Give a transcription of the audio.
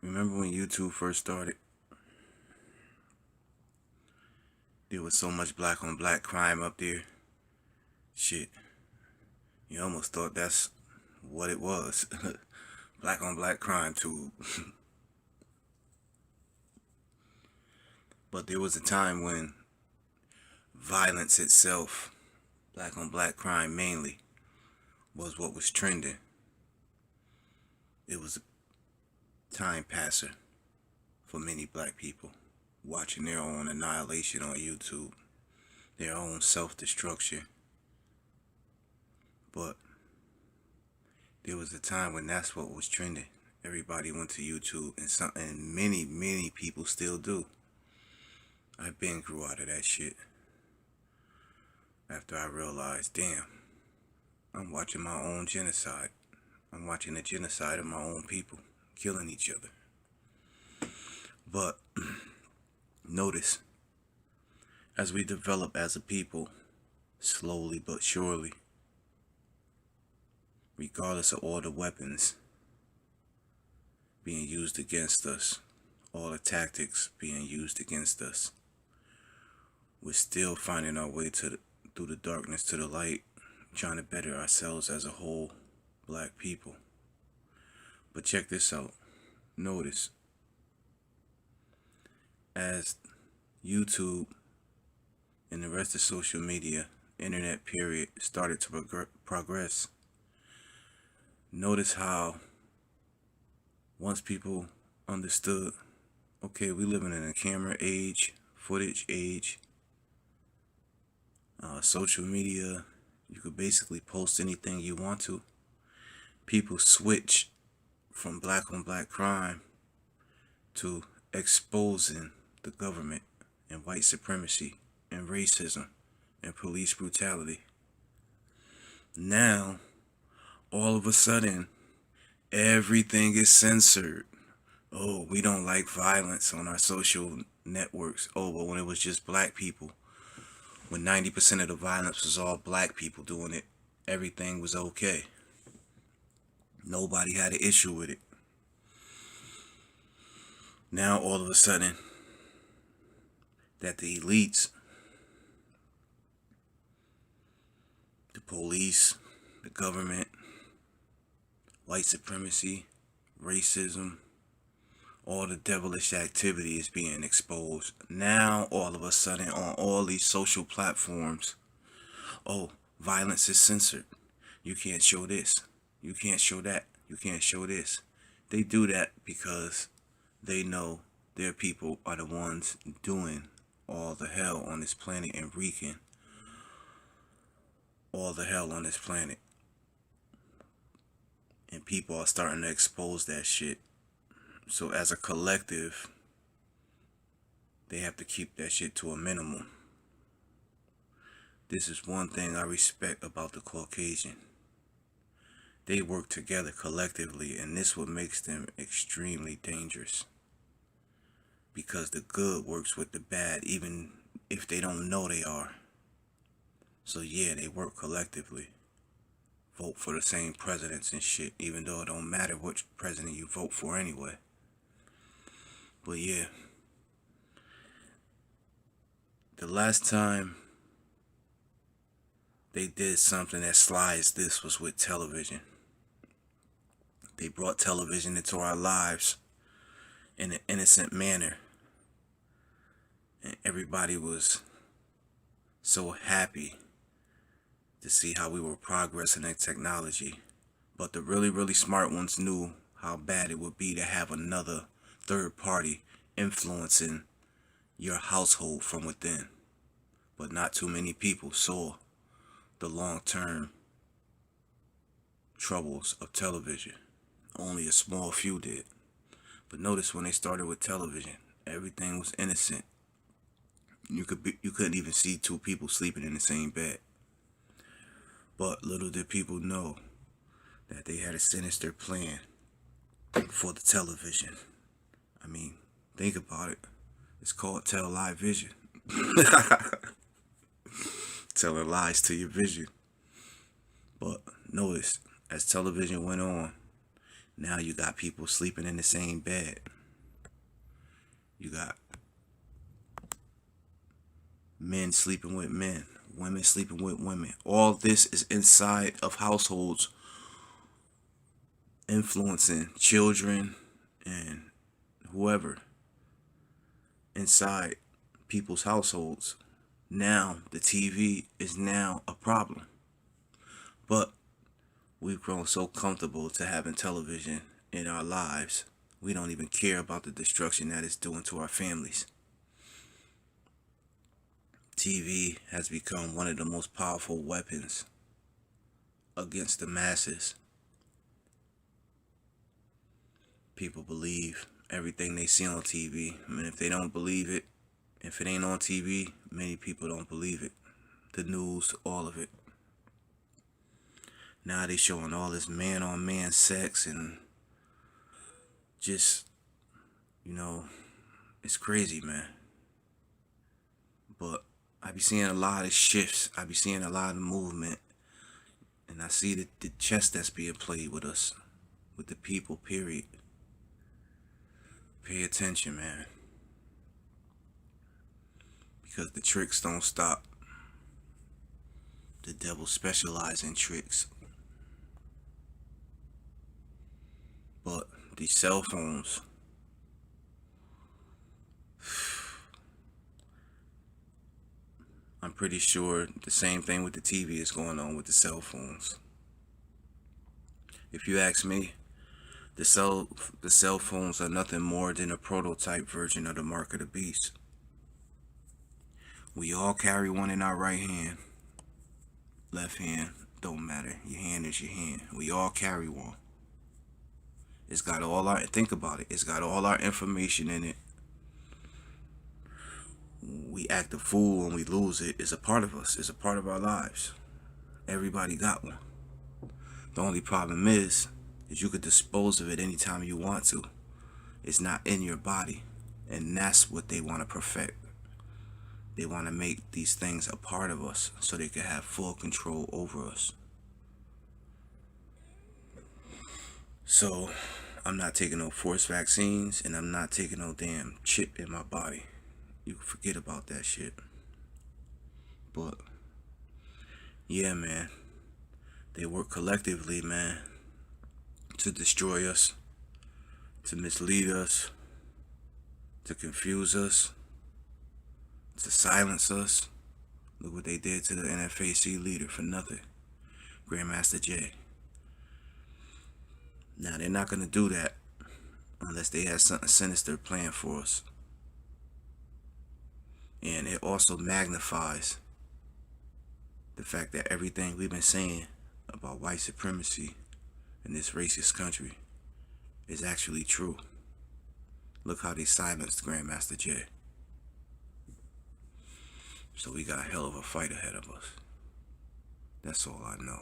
Remember when YouTube first started? There was so much black on black crime up there. Shit, you almost thought that's what it was. Black on black crime too. But there was a time when violence itself, black on black crime mainly, was what was trending. It was a time passer for many black people, watching their own annihilation on YouTube, their own self-destruction. But there was a time when that's what was trending. Everybody went to YouTube, and many people still do. I've been grew out of that shit after I realized, damn, I'm watching my own genocide. I'm watching the genocide of my own people, killing each other. But notice, as we develop as a people, slowly but surely, regardless of all the weapons being used against us, all the tactics being used against us, we're still finding our way through the darkness to the light, trying to better ourselves as a whole black people. But check this out. Notice, as YouTube and the rest of social media, internet period, started to progress, notice how once people understood, okay, we living in a camera age, footage age, social media, you could basically post anything you want to. People switch from black on black crime to exposing the government and white supremacy and racism and police brutality. Now, all of a sudden, everything is censored. Oh, we don't like violence on our social networks. Oh, but when it was just black people, when 90% of the violence was all black people doing it, everything was okay. Nobody had an issue with it. Now, all of a sudden, that the elites, the police, the government, white supremacy, racism, all the devilish activity is being exposed. Now, all of a sudden, on all these social platforms, oh, violence is censored. You can't show this. You can't show that. You can't show this. They do that because they know their people are the ones doing all the hell on this planet and wreaking all the hell on this planet. And people are starting to expose that shit. So as a collective, they have to keep that shit to a minimum. This is one thing I respect about the Caucasian. They work together collectively, and this what makes them extremely dangerous. Because the good works with the bad, even if they don't know they are. So yeah, they work collectively. Vote for the same presidents and shit, even though it don't matter which president you vote for anyway. But yeah, the last time they did something as sly as this was with television. They brought television into our lives in an innocent manner. And everybody was so happy to see how we were progressing in technology. But the really smart ones knew how bad it would be to have another third party influencing your household from within. But not too many people saw the long-term troubles of television. Only a small few did. But notice when they started with television, everything was innocent. You couldn't even see two people sleeping in the same bed. But little did people know that they had a sinister plan for the television. I mean, think about it. It's called Tell Lie Vision. Telling lies to your vision. But notice, as television went on, Now you got people sleeping in the same bed. You got men sleeping with men, women sleeping with women. All this is inside of households, influencing children and whoever inside people's households. Now the TV is now a problem. But we've grown so comfortable to having television in our lives, we don't even care about the destruction that it's doing to our families. TV has become one of the most powerful weapons against the masses. People believe everything they see on TV. I mean, if they don't believe it, if it ain't on TV, many people don't believe it. The news, all of it. Now they showing all this man-on-man sex and just, it's crazy, man. But I be seeing a lot of shifts. I be seeing a lot of movement. And I see the chess that's being played with us, with the people, period. Pay attention, man. Because the tricks don't stop. The devil specializes in tricks. But these cell phones, I'm pretty sure the same thing with the TV is going on with the cell phones. If you ask me, the cell phones are nothing more than a prototype version of the mark of the beast. We all carry one in our right hand. Left hand, don't matter. Your hand is your hand. We all carry one. It's got think about it. It's got all our information in it. We act a fool when we lose it. It's a part of us. It's a part of our lives. Everybody got one. The only problem is you could dispose of it anytime you want to. It's not in your body. And that's what they want to perfect. They want to make these things a part of us so they can have full control over us. So, I'm not taking no forced vaccines, and I'm not taking no damn chip in my body. You can forget about that shit. But, yeah, man. They work collectively, man, to destroy us, to mislead us, to confuse us, to silence us. Look what they did to the NFAC leader for nothing, Grandmaster Jay. Now, they're not going to do that unless they have something sinister planned for us. And it also magnifies the fact that everything we've been saying about white supremacy in this racist country is actually true. Look how they silenced Grandmaster Jay. So we got a hell of a fight ahead of us. That's all I know.